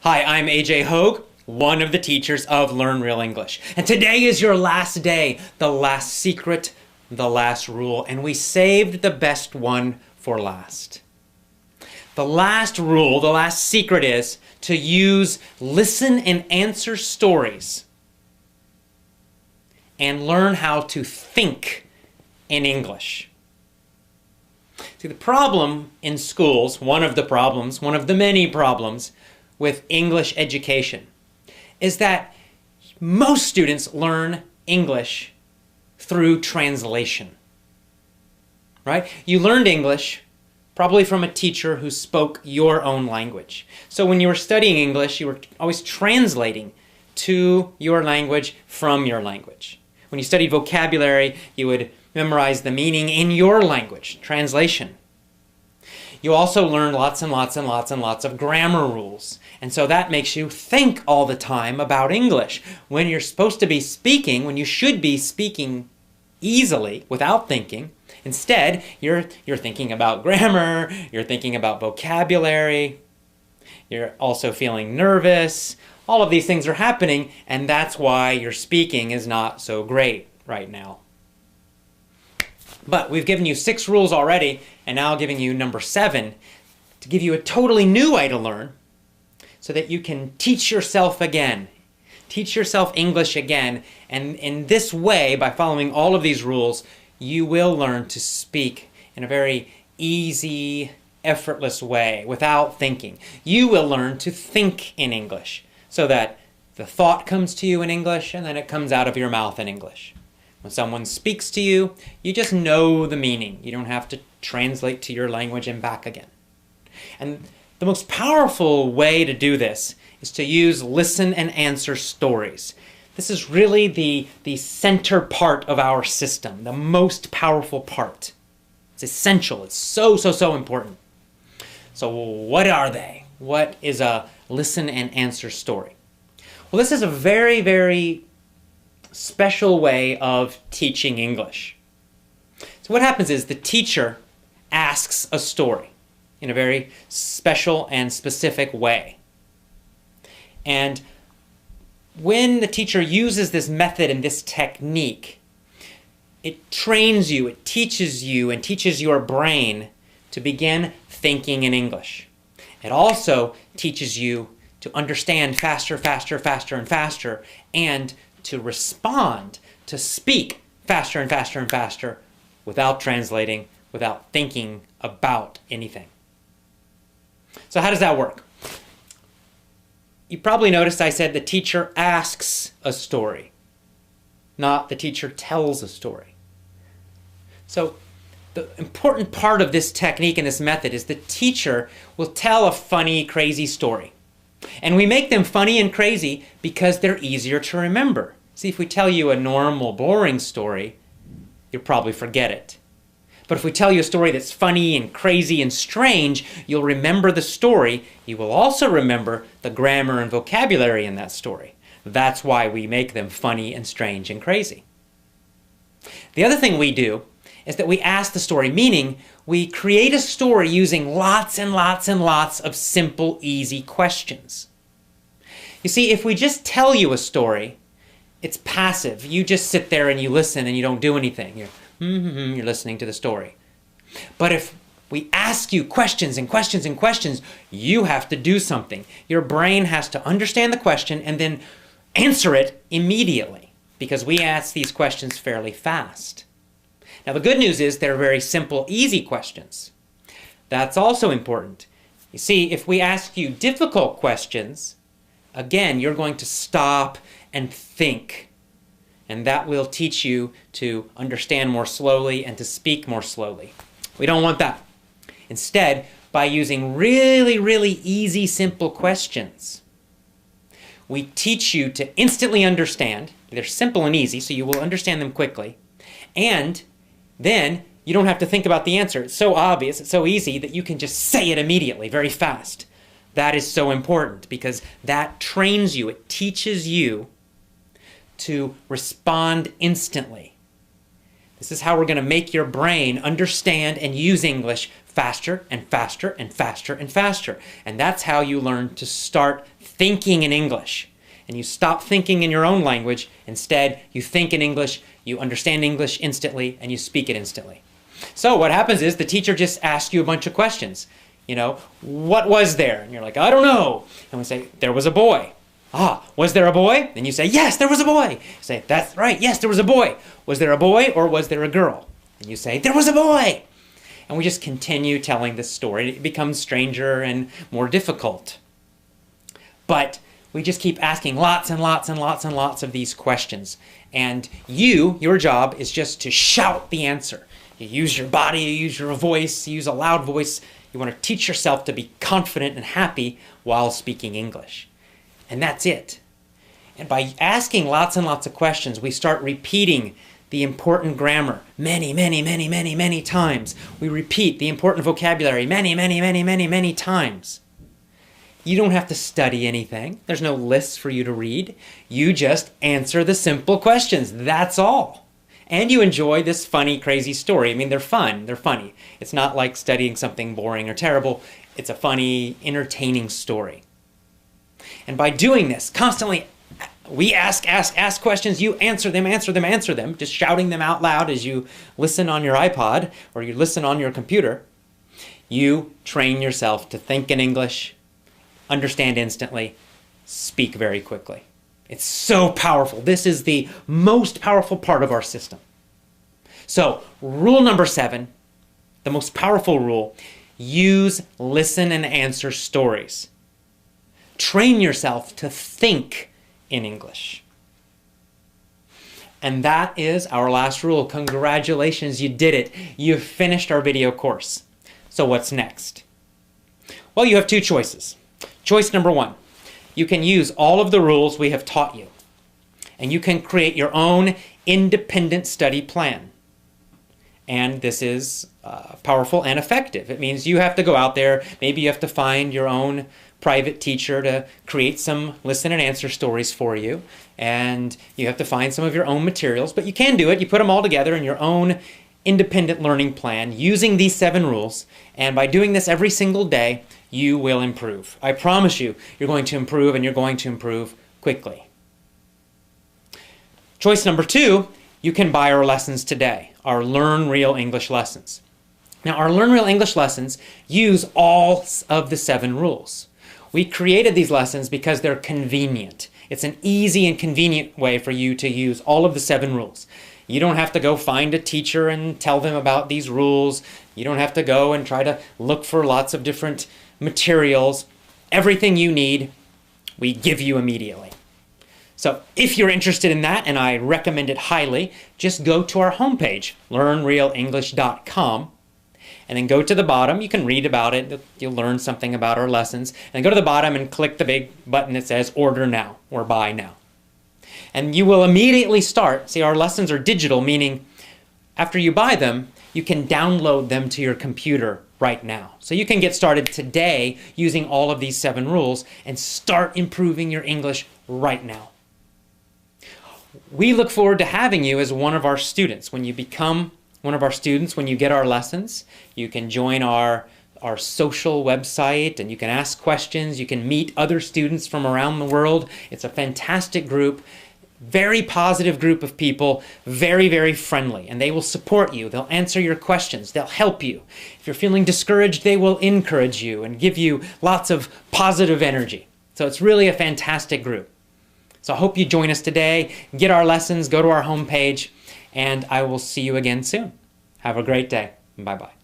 Hi, I'm AJ Hogue, one of the teachers of Learn Real English. And today is your last day, the last secret, the last rule, and we saved the best one for last. The last rule, the last secret is to use listen and answer stories and learn how to think in English. See, the problem in schools, one of the many problems with English education is that most students learn English through translation, right? You learned English probably from a teacher who spoke your own language. So when you were studying English, you were always translating to your language from your language. When you studied vocabulary, you would memorize the meaning in your language, translation. You also learn lots and lots of grammar rules. And so that makes you think all the time about English. When you're supposed to be speaking, when you should be speaking easily without thinking, instead you're thinking about grammar, you're thinking about vocabulary, you're also feeling nervous. All of these things are happening, and that's why your speaking is not so great right now. But we've given you 6 rules already, and now I'm giving you number 7 to give you a totally new way to learn so that you can teach yourself again. Teach yourself English again, and in this way, by following all of these rules, you will learn to speak in a very easy, effortless way without thinking. You will learn to think in English so that the thought comes to you in English and then it comes out of your mouth in English. When someone speaks to you, you just know the meaning. You don't have to translate to your language and back again. And the most powerful way to do this is to use listen and answer stories. This is really the center part of our system, the most powerful part. It's essential. It's so important. So what are they? What is a listen and answer story? Well, this is a very special way of teaching English. So what happens is the teacher asks a story in a very special and specific way. And when the teacher uses this method and this technique, it trains you, it teaches you, and teaches your brain to begin thinking in English. It also teaches you to understand faster, and to respond, to speak faster and faster without translating, without thinking about anything. So how does that work? You probably noticed I said the teacher asks a story, not the teacher tells a story. So the important part of this technique and this method is the teacher will tell a funny, crazy story. And we make them funny and crazy because they're easier to remember. See, if we tell you a normal, boring story, you'll probably forget it. But if we tell you a story that's funny and crazy and strange, you'll remember the story. You will also remember the grammar and vocabulary in that story. That's why we make them funny and strange and crazy. The other thing we do is that we ask the story, meaning we create a story using lots and lots of simple, easy questions. You see, if we just tell you a story, it's passive. You just sit there and you listen and you don't do anything. You're listening to the story. But if we ask you questions and questions, you have to do something. Your brain has to understand the question and then answer it immediately, because we ask these questions fairly fast. Now, the good news is they're very simple, easy questions. That's also important. You see, if we ask you difficult questions, again, you're going to stop and think. And that will teach you to understand more slowly and to speak more slowly. We don't want that. Instead, by using really easy, simple questions, we teach you to instantly understand. They're simple and easy, so you will understand them quickly. And then you don't have to think about the answer. It's so obvious, it's so easy that you can just say it immediately, very fast. That is so important because that trains you. It teaches you to respond instantly. This is how we're going to make your brain understand and use English faster and faster and faster and faster. And that's how you learn to start thinking in English. And you stop thinking in your own language. Instead, you think in English, you understand English instantly, and you speak it instantly. So what happens is the teacher just asks you a bunch of questions. You know, what was there? And you're like, I don't know. And we say, there was a boy. Ah, was there a boy? Then you say, yes, there was a boy. You say, that's right, yes, there was a boy. Was there a boy or was there a girl? And you say, there was a boy. And we just continue telling this story. It becomes stranger and more difficult. But we just keep asking lots and lots and lots and lots of these questions. And your job is just to shout the answer. You use your body, you use your voice, you use a loud voice. You want to teach yourself to be confident and happy while speaking English. And that's it. And by asking lots and lots of questions, we start repeating the important grammar many, many, many, many, many times. We repeat the important vocabulary many, many, many, many, many times. You don't have to study anything. There's no lists for you to read. You just answer the simple questions. That's all. And you enjoy this funny, crazy story. I mean, they're fun. They're funny. It's not like studying something boring or terrible. It's a funny, entertaining story. And by doing this, constantly, we ask questions, you answer them, just shouting them out loud as you listen on your iPod or you listen on your computer. You train yourself to think in English, understand instantly, speak very quickly. It's so powerful. This is the most powerful part of our system. So, rule number 7, the most powerful rule, use, listen, and answer stories. Train yourself to think in English. And that is our last rule. Congratulations, you did it. You've finished our video course. So what's next? Well, you have 2 choices. Choice number 1, you can use all of the rules we have taught you, and you can create your own independent study plan. And this is powerful and effective. It means you have to go out there, maybe you have to find your own private teacher to create some listen and answer stories for you, and you have to find some of your own materials, but you can do it. You put them all together in your own independent learning plan using these 7 rules, and by doing this every single day, you will improve. I promise you, you're going to improve, and you're going to improve quickly. Choice number 2, you can buy our lessons today, our Learn Real English lessons. Now, our Learn Real English lessons use all of the 7 rules. We created these lessons because they're convenient. It's an easy and convenient way for you to use all of the 7 rules. You don't have to go find a teacher and tell them about these rules. You don't have to go and try to look for lots of different materials. Everything you need, we give you immediately. So if you're interested in that, and I recommend it highly, just go to our homepage, learnrealenglish.com. And then go to the bottom. You can read about it. You'll learn something about our lessons. And then go to the bottom and click the big button that says Order Now or Buy Now. And you will immediately start. See, our lessons are digital, meaning after you buy them, you can download them to your computer right now. So you can get started today using all of these 7 rules and start improving your English right now. We look forward to having you as one of our students. When you become one of our students, when you get our lessons, you can join our social website and you can ask questions. You can meet other students from around the world. It's a fantastic group, very positive group of people, very, very friendly, and they will support you. They'll answer your questions. They'll help you. If you're feeling discouraged, they will encourage you and give you lots of positive energy. So it's really a fantastic group. So I hope you join us today, get our lessons, go to our homepage, and I will see you again soon. Have a great day. Bye-bye.